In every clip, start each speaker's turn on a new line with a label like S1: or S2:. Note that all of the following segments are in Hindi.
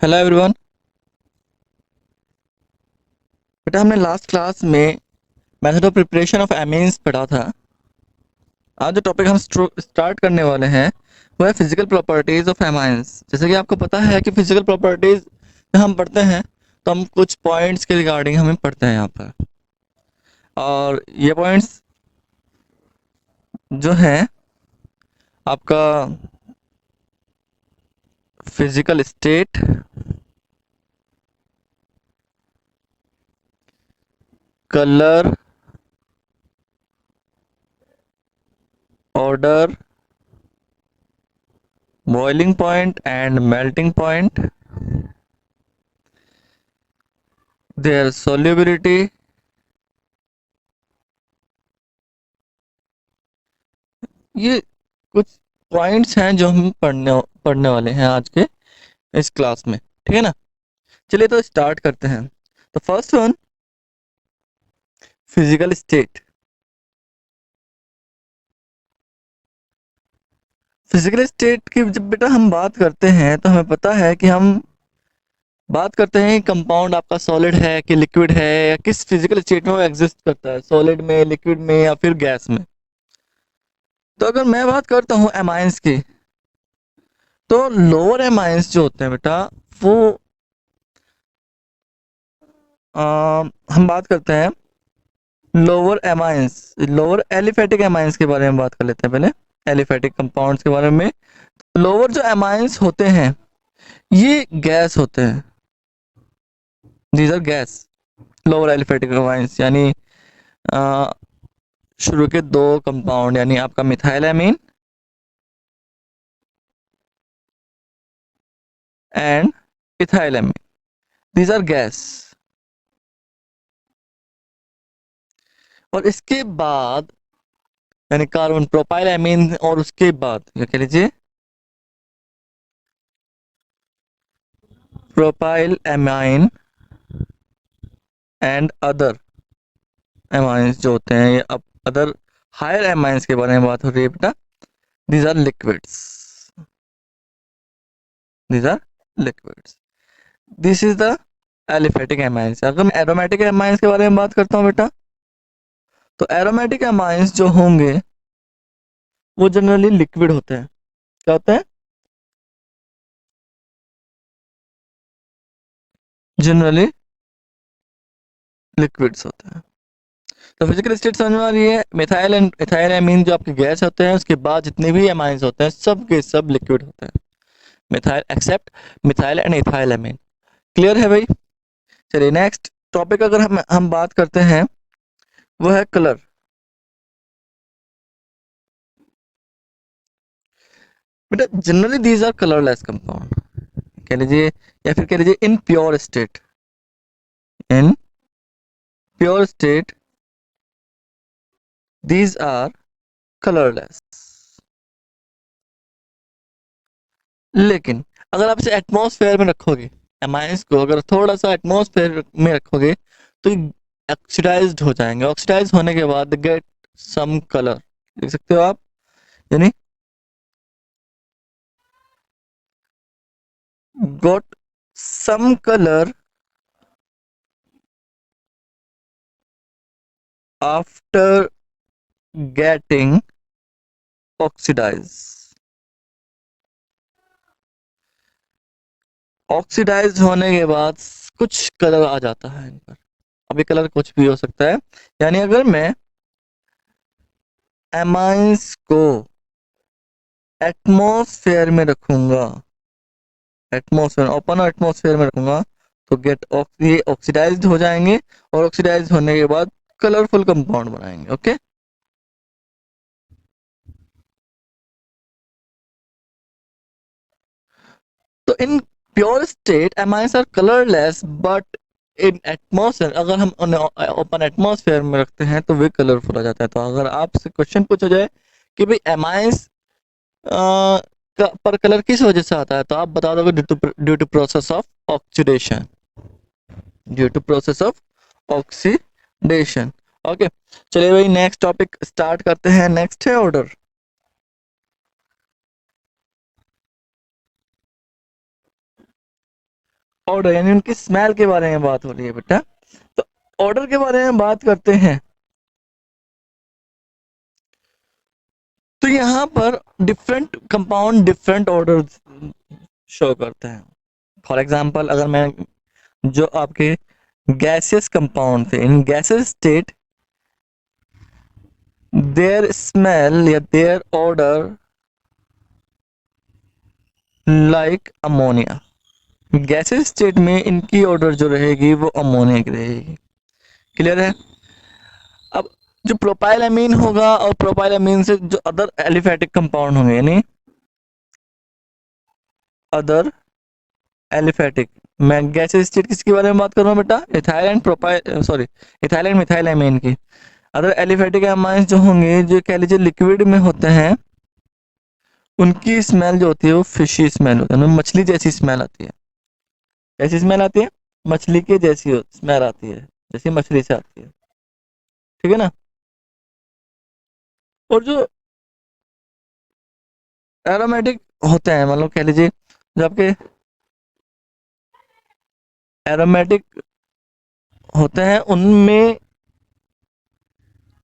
S1: Hello everyone. बेटा हमने लास्ट क्लास में method of preparation of amines पढ़ा था। आज जो टॉपिक हम स्टार्ट करने वाले हैं वो है फिजिकल प्रॉपर्टीज ऑफ एमाइंस। जैसे कि आपको पता है कि फिजिकल प्रॉपर्टीज जब हम पढ़ते हैं तो हम कुछ पॉइंट्स के रिगार्डिंग हमें पढ़ते हैं यहाँ पर, और ये पॉइंट्स जो हैं आपका physical state, colour, odour, boiling point and melting point, their solubility, ये कुछ पॉइंट्स हैं जो हम पढ़ने वाले हैं आज के इस क्लास में। ठीक है ना। चलिए तो स्टार्ट करते हैं। तो first one, physical state. Physical state की जब बेटा हम बात करते हैं तो हमें पता है कि हम बात करते हैं कंपाउंड आपका सॉलिड है कि लिक्विड है, या किस फिजिकल स्टेट में वो एग्जिस्ट करता है, सॉलिड में, लिक्विड में या फिर गैस में। तो अगर मैं बात करता हूँ एमाइंस की, तो लोअर एमाइंस जो होते हैं बेटा वो हम बात करते हैं lower amines, lower aliphatic amines के बारे में बात कर लेते हैं पहले, एलिफेटिक कंपाउंड्स के बारे में। लोअर जो एमाइंस होते हैं ये गैस होते हैं, these are gas. Lower aliphatic amines यानी अ, शुरू के दो कंपाउंड यानी आपका methyl amine and ethyl amine, these are gas. और इसके बाद यानी कार्बन प्रोपाइल एमीन, और उसके बाद क्या कह लीजिए propyl amine and other amines जो होते हैं, ये अब अदर हायर एमाइंस के बारे में बात हो रही है बेटा। These are liquids, these are liquids. This is the aliphatic amines. अगर मैं एरोमेटिक एमाइंस के बारे में बात करता हूँ बेटा, तो एरोमेटिक एमाइंस जो होंगे वो जनरली लिक्विड होते हैं। क्या होते हैं? जनरली लिक्विड्स होते हैं। तो फिजिकल स्टेट समझ में आ रही है। मिथाइल एंड इथाइल एमीन जो आपके गैस होते हैं, उसके बाद जितने भी एमाइंस होते हैं सब के सब लिक्विड होते हैं, methyl except methyl and ethyl amine. Clear है भाई? चलिए नेक्स्ट टॉपिक अगर हम बात करते हैं वो है कलर। बेटा generally these are colourless compound, कह लीजिए, या फिर कह लीजिए in pure state, in pure state these are colourless. लेकिन अगर आप इसे एटमॉस्फेयर में रखोगे, एमाइंस को अगर थोड़ा सा एटमॉस्फेयर में रखोगे तो ऑक्सीडाइज्ड हो जाएंगे। ऑक्सीडाइज होने के बाद गेट सम कलर, देख सकते हो आप, यानी got some colour after getting oxidise. Oxidise होने के बाद कुछ कलर आ जाता है इन पर। अब ये कलर कुछ भी हो सकता है। यानी अगर मैं एमाइंस को एटमॉस्फेयर में रखूंगा, एटमॉस्फेयर ओपन एटमॉस्फेयर में रखूंगा, तो ये ऑक्सीडाइज्ड हो जाएंगे, और ऑक्सीडाइज होने के बाद कलरफुल कंपाउंड बनाएंगे। ओके। तो in pure state amines are colourless, but in atmosphere अगर हम उन्हें ओपन एटमॉस्फेयर में रखते हैं तो वे कलरफुल हो जाता है। तो अगर आपसे क्वेश्चन पूछा जाए कि भाई एमाइंस पर कलर किस वजह से आता है, तो आप बता दोगे due to process of oxidation, due to process of oxidation. Okay. चलिए भाई नेक्स्ट टॉपिक स्टार्ट करते हैं। नेक्स्ट है ऑर्डर। ऑर्डर यानी उनकी स्मेल के बारे में बात हो रही है बेटा। तो ऑर्डर के बारे में बात करते हैं, तो यहाँ पर different compound different order show करते हैं। फॉर एग्जांपल अगर मैं जो आपके गैसियस कंपाउंड थे, in gases state their smell या their odour like ammonia. Gases state में इनकी ऑर्डर जो रहेगी वो अमोनिया की रहेगी। क्लियर है। अब जो प्रोपाइलअमीन होगा और प्रोपाइलअमीन से जो अदर एलिफेटिक कंपाउंड होंगे यानी अदर एलिफेटिक, मैं गैसेस स्टेट किसके बारे में बात कर रहा हूँ बेटा, ethyl and propyl sorry ethyl and methyl amine की। अदर एलिफेटिक अमाइंस जो होंगे जो कह लीजिए लिक्विड में होते हैं, उनकी स्मेल जो होती है वो फिशी स्मेल होती है, उनमें मछली जैसी स्मेल आती है। कैसी स्मेल आती है, मछली के जैसी स्मेल आती है, जैसी मछली से आती है। ठीक है ना। और जो एरोमेटिक होते हैं, मतलब कह लीजिए जो आपके एरोमेटिक होते हैं उनमें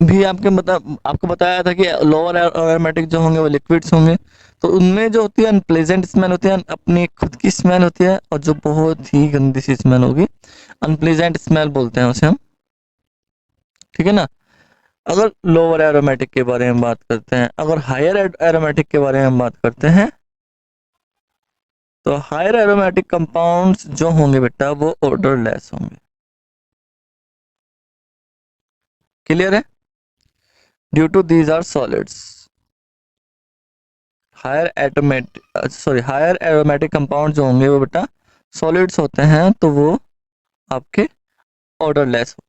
S1: भी आपको बताया था कि लोअर एरोमेटिक जो होंगे वो लिक्विड्स होंगे, तो उनमें जो होती है अनप्लेजेंट स्मेल होती है, अपनी खुद की स्मेल होती है, और जो बहुत ही गंदी सी स्मेल होगी अनप्लेजेंट स्मेल बोलते हैं उसे हम। ठीक है ना। अगर लोअर एरोमेटिक के बारे में बात करते हैं, अगर हायर एरोमेटिक के बारे में बात करते हैं, तो हायर एरोमेटिक कंपाउंड्स जो होंगे बेटा वो ऑर्डरलेस होंगे। क्लियर है। Due to these are solids. Higher aromatic compound जो होंगे वो बेटा सॉलिड्स होते हैं, तो वो आपके ऑर्डरलेस हो।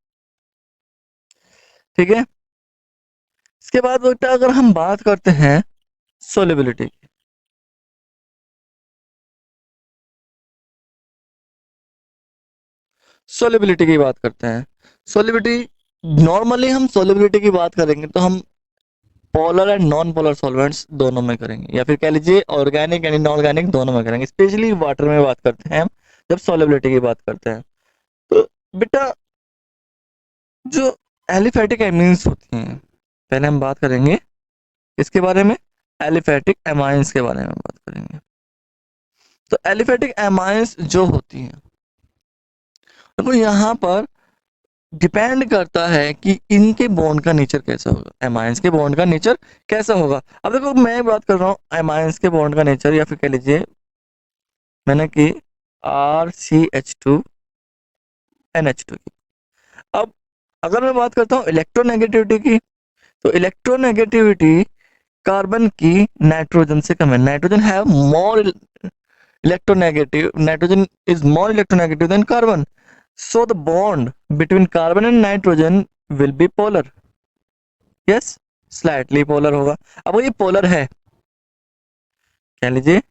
S1: ठीक है। इसके बाद बेटा अगर हम बात करते हैं सोलिबिलिटी की, सोलिबिलिटी की बात करते हैं। सोलिबिलिटी नॉर्मली हम सोलिबिलिटी की बात करेंगे तो हम polar and non polar solvents दोनों में करेंगे, या फिर कह लीजिए ऑर्गेनिक एंड इनऑर्गेनिक दोनों में करेंगे। स्पेशली वाटर में बात करते हैं हम जब सोलिबिलिटी की बात करते हैं। तो बेटा जो एलिफेटिक एमीन्स होती हैं, पहले हम बात करेंगे इसके बारे में, एलिफेटिक एमाइंस के बारे में बात करेंगे। तो एलिफेटिक एमाइंस जो होती हैं, देखो यहाँ पर डिपेंड करता है कि इनके बॉन्ड का नेचर कैसा होगा, एमाइंस के बॉन्ड का नेचर कैसा होगा। अब देखो मैं बात कर रहा हूँ एमाइंस के बॉन्ड का नेचर, या फिर कह लीजिए मैंने की RCH2NH2 की। अब अगर मैं बात करता हूँ इलेक्ट्रोनेगेटिविटी की, तो इलेक्ट्रोनेगेटिविटी कार्बन की नाइट्रोजन से कम है। Nitrogen have more electronegative, nitrogen is more electronegative than carbon, so the bond between carbon and nitrogen will be polar. yes, slightly polar होगा। अब ये polar है, कह लीजिए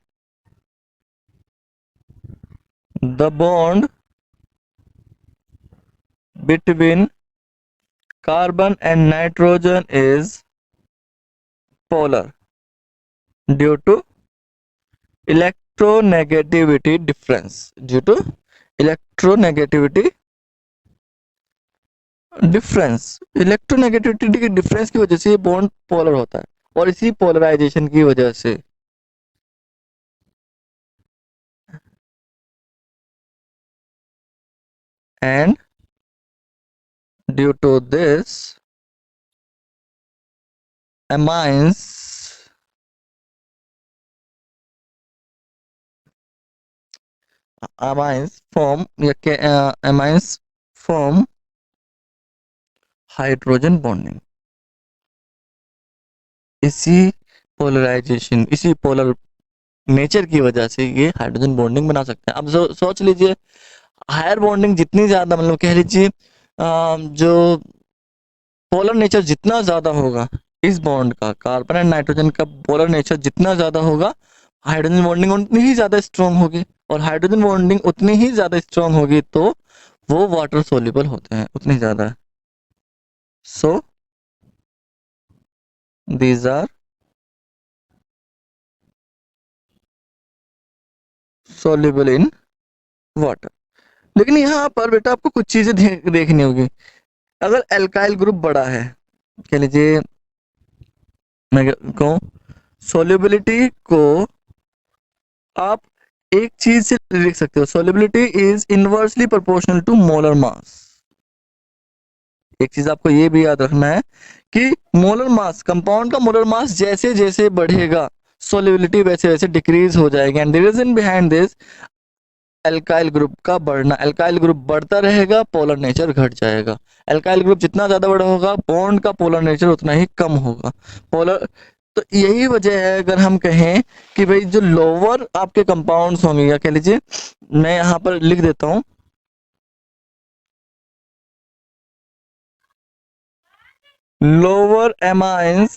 S1: the bond between carbon and nitrogen is polar due to electronegativity difference, due to electronegativity difference, electronegativity के डिफरेंस की वजह से ये बॉन्ड पोलर होता है, और इसी पोलराइजेशन की वजह से and due to this amines amines form amines form hydrogen bonding. इसी पोलराइजेशन, इसी पोलर नेचर की वजह से ये हाइड्रोजन बॉन्डिंग बना सकते हैं। अब सोच लीजिए हायर बॉन्डिंग जितनी ज्यादा, मतलब कह लीजिए जो पोलर नेचर जितना ज्यादा होगा इस बॉन्ड का, कार्बन एंड नाइट्रोजन का पोलर नेचर जितना ज्यादा होगा, हाइड्रोजन बॉन्डिंग उतनी ही ज्यादा स्ट्रांग होगी, और हाइड्रोजन बॉन्डिंग उतनी ही ज्यादा स्ट्रांग होगी तो वो वाटर सोल्यूबल होते हैं उतनी ज्यादा। So these are soluble in water. लेकिन यहाँ पर बेटा आपको कुछ चीजें देखनी होगी। अगर एल्काइल ग्रुप बड़ा है, कह लीजिए मैं कहूँ सोल्युबिलिटी को आप एक चीज से लिख सकते हो, solubility is inversely proportional to molar mass. एक चीज आपको ये भी याद रखना है कि मोलर मास, कंपाउंड का मोलर मास जैसे जैसे बढ़ेगा सोल्युबिलिटी वैसे वैसे डिक्रीज हो जाएगी। And the reason behind this, alkyl group का बढ़ना, एल्काइल ग्रुप बढ़ता रहेगा, पोलर नेचर घट जाएगा। एल्काइल ग्रुप जितना ज्यादा बड़ा होगा, बॉन्ड का पोलर नेचर उतना ही कम होगा। पोलर, तो यही वजह है अगर हम कहें कि भाई जो लोअर आपके कंपाउंड्स होंगे, या कह लीजिए मैं यहाँ पर लिख देता हूं, lower amines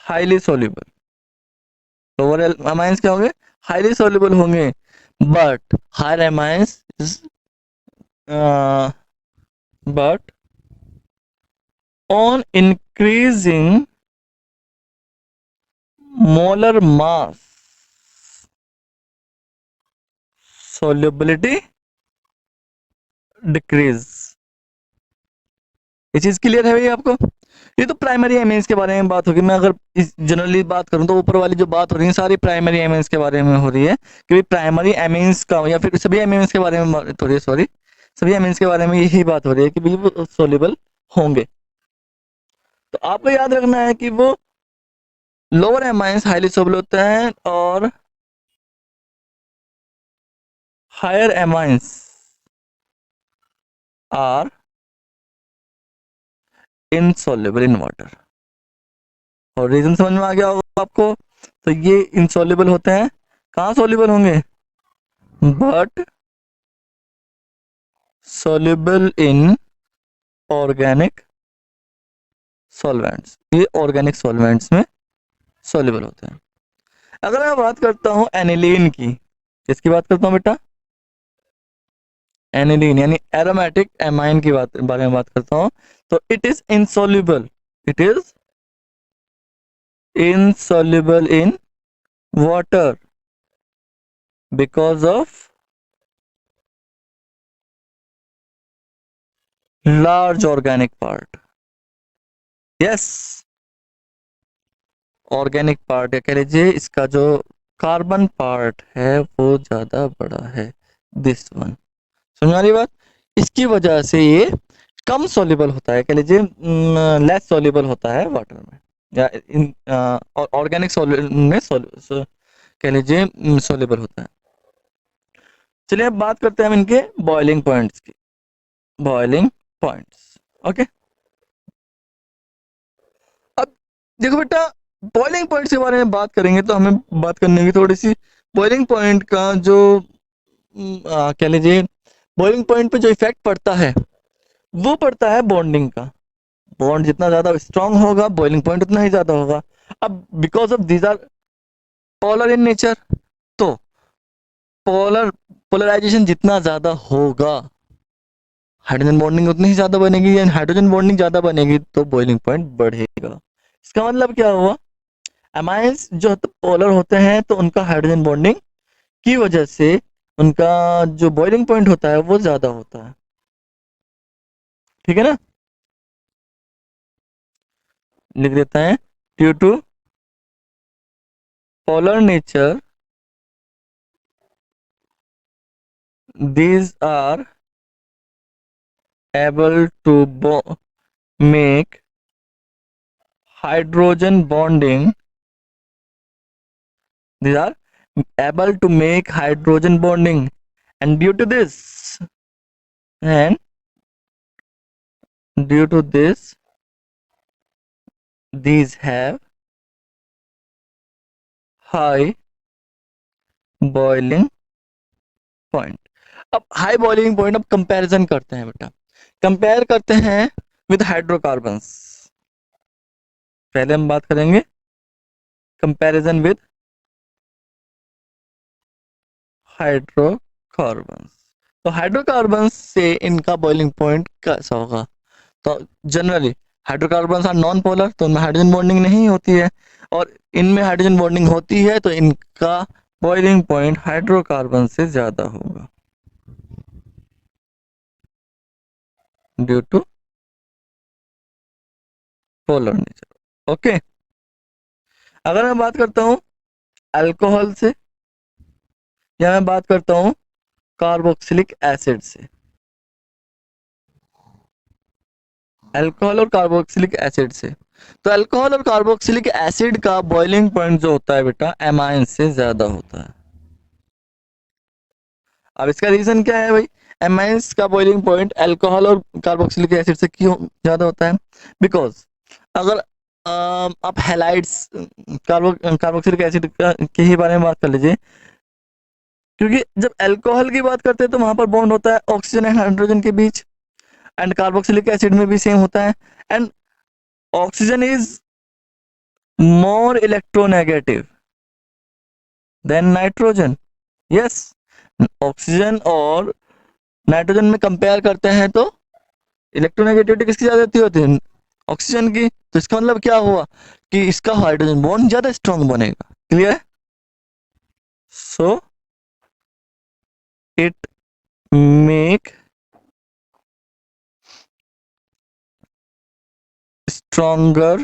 S1: highly soluble. Lower amines क्या होंगे? हाईली सोल्यूबल होंगे। But higher amines but on increasing molar mass solubility decrease। ये चीज क्लियर है भैया आपको? ये तो प्राइमरी एमाइंस के बारे में बात होगी। मैं अगर इस जनरली बात करूं तो ऊपर वाली जो बात हो रही है सारी प्राइमरी एमाइंस के बारे में हो रही है, कि भाई प्राइमरी एमाइंस का या फिर सभी एमाइंस के बारे में बात हो रही है, सॉरी सभी एमाइंस के बारे में यही बात हो रही है कि भाई वो सोल्यूबल होंगे। तो आपको याद रखना है कि वो लोअर एमाइंस हाईली सोल्यूबल होते हैं और higher amines are insoluble in water. और रीजन समझ में आ गया होगा आपको? तो ये इनसॉल्युबल होते हैं, कहाँ सॉल्युबल होंगे? But soluble in organic solvents, ये ऑर्गेनिक सॉल्वेंट्स में सॉल्युबल होते हैं। अगर मैं बात करता हूँ एनिलीन की, किसकी बात करता हूँ बेटा? एनिलीन यानी एरोमेटिक एमाइन की बात बारे में बात करता हूँ, तो it is insoluble, it is insoluble in water because of large organic part. Yes, organic part या कह लीजिए इसका जो कार्बन पार्ट है वो ज्यादा बड़ा है, दिस वन। समझ आ रही बात? इसकी वजह से ये कम सॉल्युबल होता है, कह लीजिए लेस सॉल्युबल होता है वाटर में, या इन ऑर्गेनिक सॉल्यूट में कह लीजिए सॉल्युबल होता है। चलिए अब बात करते हैं हम इनके बॉइलिंग पॉइंट्स की। Boiling points, okay. अब देखो बेटा, बॉइलिंग पॉइंट के बारे में बात करेंगे तो हमें बात करने की थोड़ी सी बॉइलिंग पॉइंट का जो कह लीजिए बॉइलिंग पॉइंट पे जो इफेक्ट पड़ता है वो पड़ता है बॉन्डिंग का। बॉन्ड जितना ज्यादा स्ट्रांग होगा बॉइलिंग पॉइंट उतना ही ज्यादा होगा। अब because of these are polar in nature, तो पोलराइजेशन जितना ज्यादा होगा हाइड्रोजन बॉन्डिंग उतनी ही ज्यादा बनेगी, यानी हाइड्रोजन बॉन्डिंग ज्यादा बनेगी तो बॉइलिंग पॉइंट बढ़ेगा। इसका मतलब क्या हुआ? एमाइंस जो पोलर होते हैं तो उनका हाइड्रोजन बॉन्डिंग की वजह से उनका जो बॉइलिंग पॉइंट होता है वो ज्यादा होता है। ठीक है ना? लिख देता है, due to polar nature these are able to make hydrogen bonding, these are able to make hydrogen bonding, and and due to this these have high boiling point। अब हाई बॉइलिंग पॉइंट, अब कंपैरिजन करते हैं बेटा, कंपेयर करते हैं विद हाइड्रोकार्बन्स। पहले हम बात करेंगे कंपैरिजन विद हाइड्रोकार्बन्स। तो हाइड्रोकार्बन्स से इनका बॉइलिंग पॉइंट कैसा होगा? तो generally hydrocarbons are non polar, तो उनमें हाइड्रोजन बॉन्डिंग नहीं होती है, और इनमें हाइड्रोजन बॉन्डिंग होती है तो इनका बॉइलिंग पॉइंट हाइड्रोकार्बन से ज्यादा होगा due to polar nature. Okay, अगर मैं बात करता हूँ अल्कोहल से या मैं बात करता हूँ कार्बोक्सिलिक एसिड से, अल्कोहल और कार्बोक्सिलिक एसिड से, तो अल्कोहल और कार्बोक्सिलिक एसिड का बॉइलिंग पॉइंट जो होता है बेटा एमाइन से ज्यादा होता है। अब इसका रीजन क्या है भाई, एमाइंस का बॉइलिंग पॉइंट अल्कोहल और कार्बोक्सिलिक एसिड से क्यों ज्यादा होता है? बिकॉज अगर आप हेलाइड्स कार्बोक्सिलिक एसिड के ही बारे में बात कर लीजिए, क्योंकि जब अल्कोहल की बात करते हैं तो वहां पर बॉन्ड होता है ऑक्सीजन एंड हाइड्रोजन के बीच, एंड कार्बोक्सिलिक एसिड में भी सेम होता है, and oxygen is more electronegative than nitrogen. Yes, oxygen और नाइट्रोजन में कंपेयर करते हैं तो इलेक्ट्रोनेगेटिविटी किसकी ज्यादा होती है? ऑक्सीजन की। तो इसका मतलब क्या हुआ कि इसका हाइड्रोजन बॉन्ड ज्यादा स्ट्रांग बनेगा। क्लियर है? So it make stronger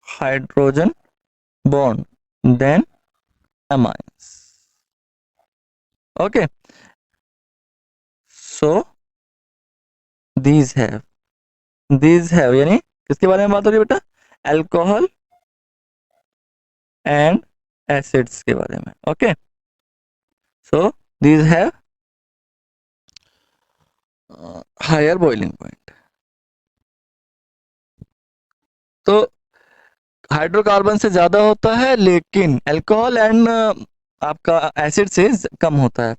S1: hydrogen bond than amines. Okay, so these have यानी किसके बारे में बात हो रही है बेटा? अल्कोहल एंड एसिड्स के बारे में। Okay, so these have higher boiling point। तो हाइड्रोकार्बन से ज्यादा होता है लेकिन अल्कोहल एंड आपका एसिड से कम होता है।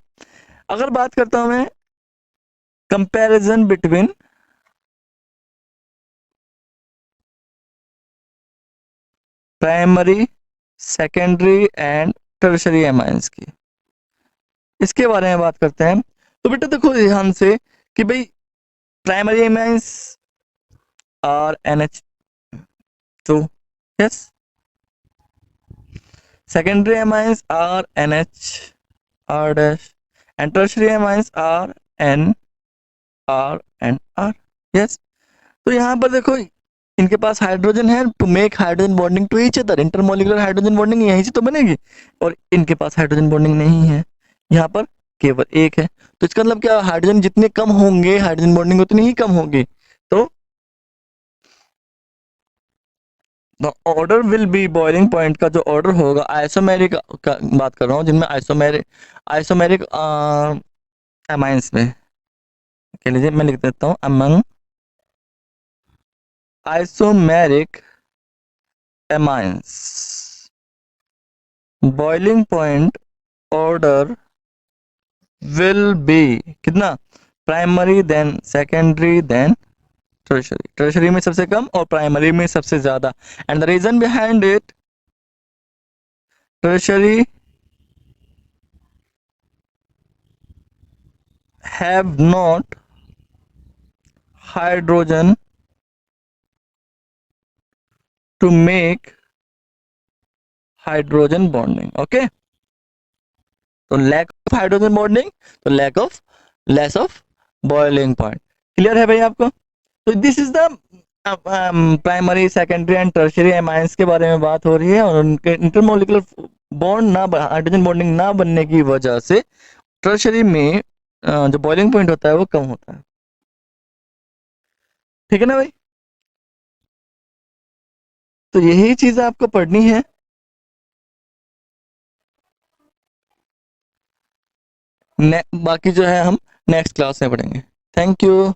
S1: अगर बात करता हूं मैं comparison between primary, secondary and tertiary amines की, इसके बारे में बात करते हैं। तो बेटा देखो ध्यान से कि भाई primary amines are NH2, yes, secondary amines are NHR dash, and tertiary amines are NR, yes. तो यहाँ पर देखो इनके पास हाइड्रोजन है to make hydrogen bonding to each other, intermolecular hydrogen bonding यहीं से तो बनेगी, और इनके पास हाइड्रोजन बॉन्डिंग नहीं है, यहाँ पर केवल एक है। तो इसका मतलब क्या, हाइड्रोजन जितने कम होंगे हाइड्रोजन बॉन्डिंग उतनी ही कम होगी। तो the order will B, boiling point का जो ऑर्डर होगा आइसोमेरिक का बात कर रहा हूँ, जिनमें आइसोमेरिक आइसोमेरिक अमाइंस में, कह लीजिए मैं लिख देता हूँ among isomeric amines, boiling point order will be कितना, primary then secondary then tertiary, tertiary में सबसे कम और प्राइमरी में सबसे ज्यादा। And the reason behind it, tertiary have not hydrogen to make hydrogen bonding. Okay, तो लैक ऑफ हाइड्रोजन बॉन्डिंग, तो lack of less of boiling point. Clear है भाई आपको? तो this is the primary, secondary and tertiary amines के बारे में बात हो रही है, और उनके इंटरमोलिकुलर बॉन्ड ना, हाइड्रोजन बॉन्डिंग ना बनने की वजह से टर्शियरी में जो बॉइलिंग पॉइंट होता है वो कम होता है। ठीक है ना भाई? तो यही चीज आपको पढ़नी है। बाकी जो है हम नेक्स्ट क्लास में पढ़ेंगे। Thank you.